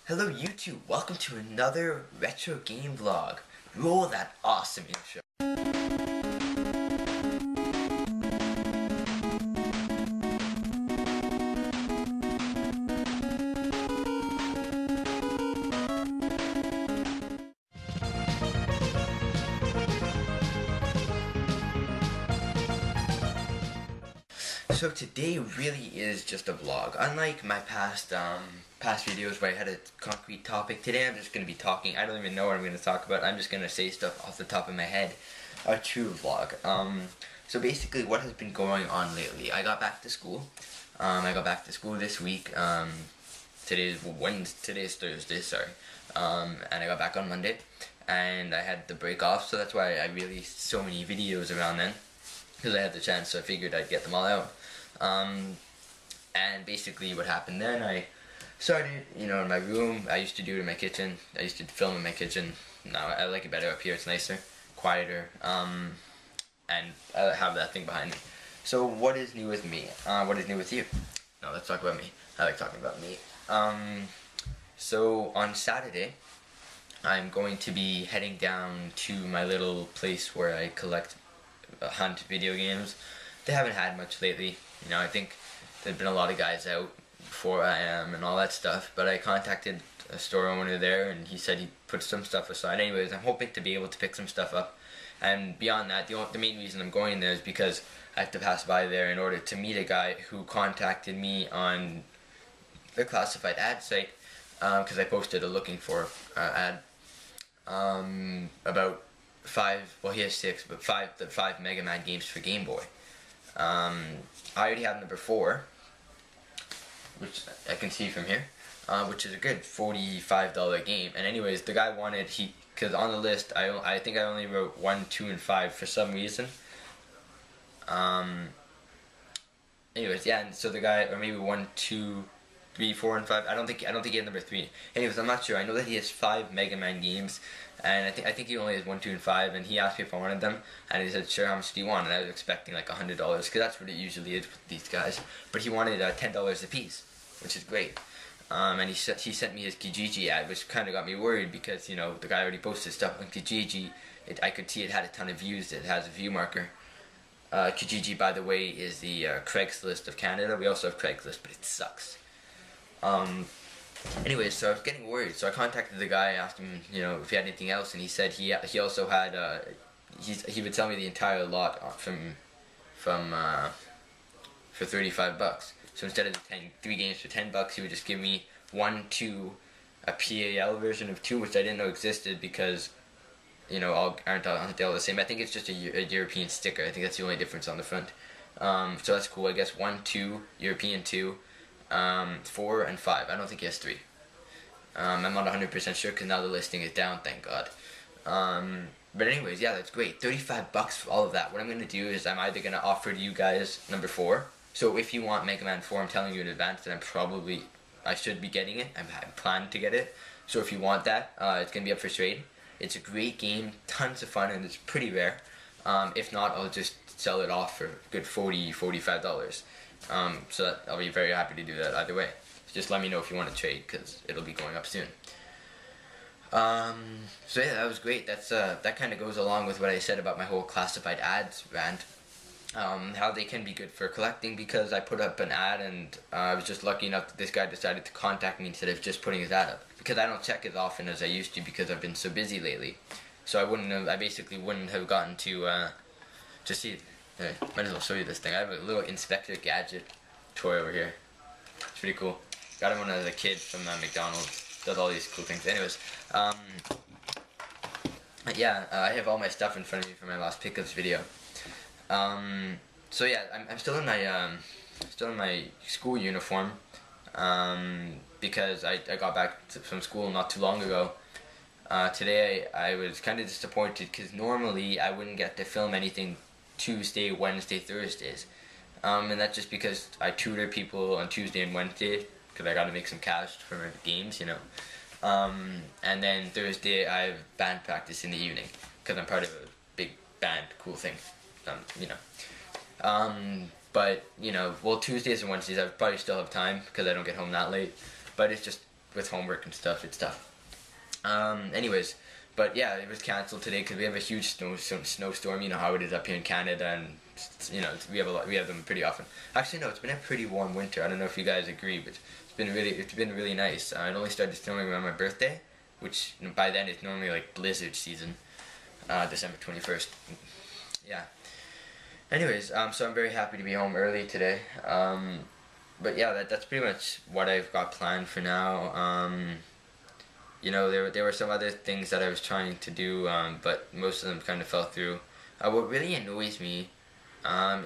Hello YouTube, welcome to another retro game vlog. Roll that awesome intro. So today really is just a vlog. Unlike my past videos where I had a concrete topic, today I'm just going to be talking. I don't even know what I'm going to talk about. I'm just going to say stuff off the top of my head. A true vlog. So basically what has been going on lately. I got back to school. I got back to school this week. Today's Thursday, sorry. And I got back on Monday. And I had the break off, so that's why I released so many videos around then. Because I had the chance, so I figured I'd get them all out. And basically what happened then, I started, in my room. I used to do it in my kitchen. I used to film in my kitchen. Now I like it better up here. It's nicer, quieter, and I have that thing behind me. So what is new with me? What is new with you? No, let's talk about me. I like talking about me. So on Saturday, I'm going to be heading down to my little place where I hunt video games. They haven't had much lately. I think there's been a lot of guys out before I am and all that stuff, but I contacted a store owner there and he said he put some stuff aside. Anyways, I'm hoping to be able to pick some stuff up, and beyond that, the main reason I'm going there is because I have to pass by there in order to meet a guy who contacted me on the classified ad site, because I posted a looking for ad about he has 6, but the 5 Mega Man games for Game Boy. I already have number 4, which I can see from here, which is a good $45 game. And anyways, the guy wanted, because on the list, I think I only wrote 1, 2, and 5 for some reason. Anyways, yeah, and so the guy, or maybe 1, 2, 3, 4, and 5. I don't think he had number 3. Anyways, I'm not sure. I know that he has 5 Mega Man games, and I think he only has 1, 2, and 5. And he asked me if I wanted them, and he said, "Sure, how much do you want?" And I was expecting like $100, because that's what it usually is with these guys. But he wanted $10 a piece, which is great. And he sent me his Kijiji ad, which kind of got me worried because the guy already posted stuff on Kijiji. I could see it had a ton of views. It has a view marker. Kijiji, by the way, is the Craigslist of Canada. We also have Craigslist, but it sucks. Anyways, so I was getting worried, so I contacted the guy, asked him, if he had anything else, and he said he also had, he would sell me the entire lot for $35. So instead of the 3 games for $10, he would just give me 1, 2, a PAL version of 2, which I didn't know existed because, aren't they all the same? I think it's just a European sticker. I think that's the only difference on the front. So that's cool. I guess 1, 2, European 2. 4 and 5. I don't think he has 3. I'm not 100% sure because now the listing is down, thank God. But anyways, yeah, that's great. $35 for all of that. What I'm going to do is I'm either going to offer you guys number 4. So if you want Mega Man 4, I'm telling you in advance that I should be getting it. I'm planning to get it. So if you want that, it's going to be up for trade. It's a great game, tons of fun, and it's pretty rare. If not, I'll just sell it off for a good $45. So I'll be very happy to do that either way. Just let me know if you want to trade, because it'll be going up soon. So yeah, that was great. That kind of goes along with what I said about my whole classified ads rant. How they can be good for collecting, because I put up an ad and I was just lucky enough that this guy decided to contact me instead of just putting his ad up. Because I don't check as often as I used to because I've been so busy lately. So I basically wouldn't have gotten to see it. Hey, might as well show you this thing. I have a little Inspector Gadget toy over here. It's pretty cool. Got him when I was a kid from McDonald's. Does all these cool things. Anyways, yeah, I have all my stuff in front of me for my last pickups video. So yeah, I'm still in my school uniform, because I got back from school not too long ago. Today I was kind of disappointed because normally I wouldn't get to film anything Tuesday, Wednesday, Thursdays, and that's just because I tutor people on Tuesday and Wednesday because I gotta make some cash for my games, and then Thursday I have band practice in the evening because I'm part of a big band, cool thing, but well, Tuesdays and Wednesdays I probably still have time because I don't get home that late, but it's just with homework and stuff, it's tough. Anyways, but yeah, it was canceled today because we have a huge snowstorm. You know how it is up here in Canada, and you know we have them pretty often. Actually, no, it's been a pretty warm winter. I don't know if you guys agree, but it's been really nice. It only started snowing around my birthday, which by then it's normally like blizzard season, December 21st. Yeah. Anyways, so I'm very happy to be home early today. But yeah, that's pretty much what I've got planned for now. You know, there were some other things that I was trying to do, but most of them kind of fell through. What really annoys me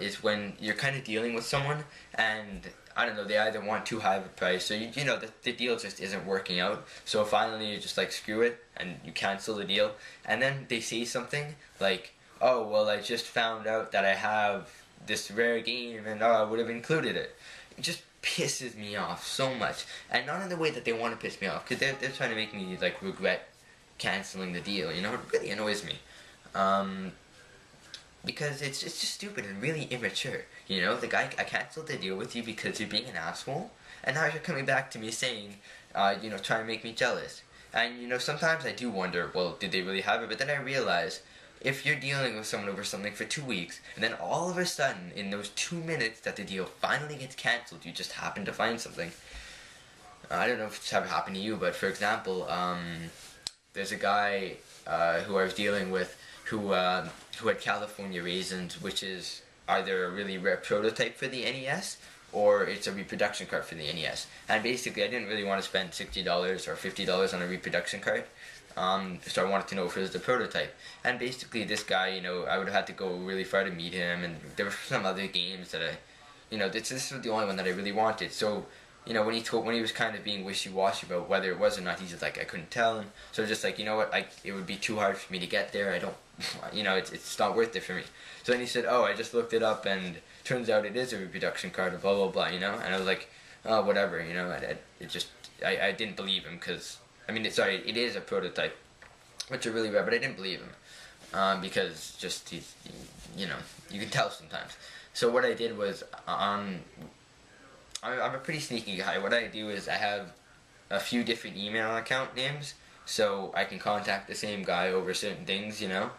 is when you're kind of dealing with someone and, I don't know, they either want too high of a price, so you know the deal just isn't working out, so finally you're just like, screw it, and you cancel the deal, and then they say something like, oh, well, I just found out that I have this rare game and I would have included it. It just pisses me off so much, and not in the way that they want to piss me off, because they're trying to make me like regret canceling the deal, you know. It really annoys me, because it's just stupid and really immature, you know. I canceled the deal with you because you're being an asshole, and now you're coming back to me saying, you know, trying to make me jealous. And you know, sometimes I do wonder, well, did they really have it? But then I realize, if you're dealing with someone over something for 2 weeks, and then all of a sudden, in those 2 minutes that the deal finally gets cancelled, you just happen to find something. I don't know if it's ever happened to you, but for example, there's a guy who I was dealing with who had California Raisins, which is either a really rare prototype for the NES, or it's a reproduction card for the NES. And basically, I didn't really want to spend $60 or $50 on a reproduction card. So I wanted to know if it was the prototype. And basically this guy, you know, I would have had to go really far to meet him, and there were some other games that this was the only one that I really wanted. So, you know, when he was kind of being wishy-washy about whether it was or not, he's just like, I couldn't tell him. So just like, you know what, it would be too hard for me to get there. I don't, you know, it's not worth it for me. So then he said, oh, I just looked it up, and turns out it is a reproduction card, and blah, blah, blah, you know. And I was like, oh, whatever, you know. I didn't believe him, because it is a prototype, which are really rare, but I didn't believe him, because just, you know, you can tell sometimes. So what I did was, I'm a pretty sneaky guy. What I do is I have a few different email account names, so I can contact the same guy over certain things, you know.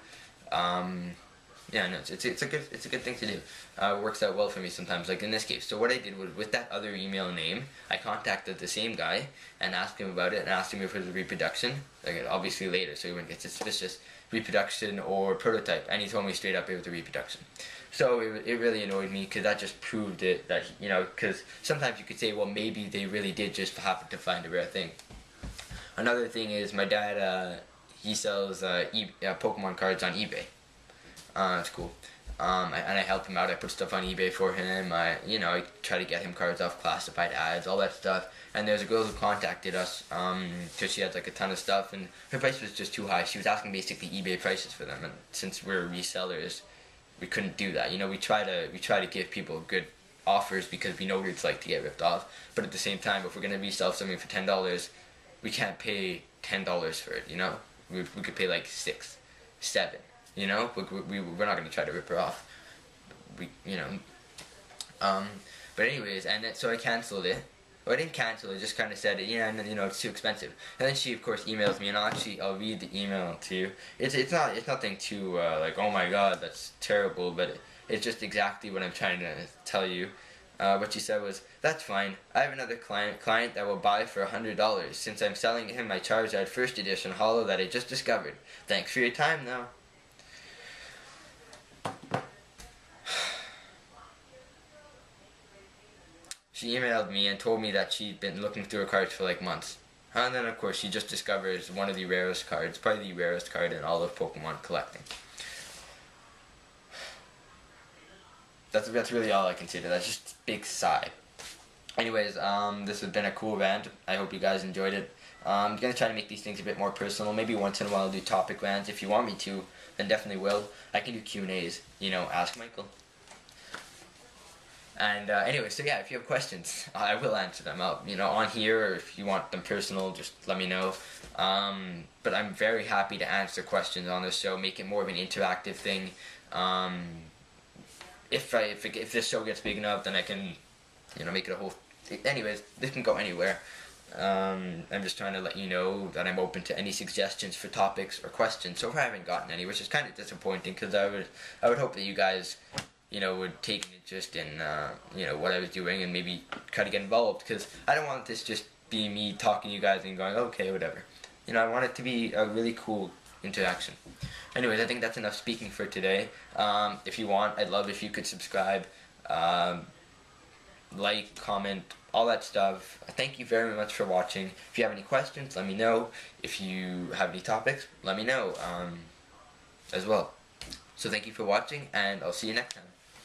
Yeah, no, it's a good thing to do. It works out well for me sometimes, like in this case. So what I did was, with that other email name, I contacted the same guy and asked him about it, and asked him if it was a reproduction, like obviously later, so he wouldn't get suspicious, reproduction or prototype, and he told me straight up it was a reproduction. So it really annoyed me, because that just proved it, that, you know, because sometimes you could say, well, maybe they really did just happen to find a rare thing. Another thing is, my dad, he sells Pokemon cards on eBay. It's cool. And I help him out. I put stuff on eBay for him. I try to get him cards off classified ads, all that stuff. And there's a girl who contacted us, because she had like a ton of stuff, and her price was just too high. She was asking basically eBay prices for them, and since we're resellers, we couldn't do that. You know, we try to give people good offers, because we know what it's like to get ripped off. But at the same time, if we're gonna resell something for $10, we can't pay $10 for it. You know, we could pay like $6, $7. You know, we're not gonna try to rip her off. But anyways, and then, so I canceled it. Well, I didn't cancel it, just kind of said it, yeah, and then, you know, it's too expensive. And then she, of course, emails me, and I'll read the email to you. It's nothing too, like, oh my god, that's terrible, but it's just exactly what I'm trying to tell you. What she said was, that's fine, I have another client that will buy for $100, since I'm selling him my Charizard First Edition Holo that I just discovered. Thanks for your time, though. She emailed me and told me that she'd been looking through her cards for like months. And then, of course, she just discovers one of the rarest cards, probably the rarest card in all of Pokemon collecting. That's really all I can say to that. That's just a big sigh. Anyways, this has been a cool rant. I hope you guys enjoyed it. I'm going to try to make these things a bit more personal. Maybe once in a while I'll do topic rants. If you want me to, then definitely will. I can do Q&As, you know, ask Michael. And anyway, so yeah, if you have questions, I will answer them out, you know, on here, or if you want them personal, just let me know. But I'm very happy to answer questions on this show, make it more of an interactive thing. If this show gets big enough, then I can, you know, make it a whole. Anyways, this can go anywhere. I'm just trying to let you know that I'm open to any suggestions for topics or questions. So far, I haven't gotten any, which is kind of disappointing because I would hope that you guys, would take an interest in, what I was doing and maybe try to get involved, because I don't want this just be me talking to you guys and going, okay, whatever. I want it to be a really cool interaction. Anyways, I think that's enough speaking for today. If you want, I'd love if you could subscribe, like, comment, all that stuff. Thank you very much for watching. If you have any questions, let me know. If you have any topics, let me know as well. So thank you for watching, and I'll see you next time.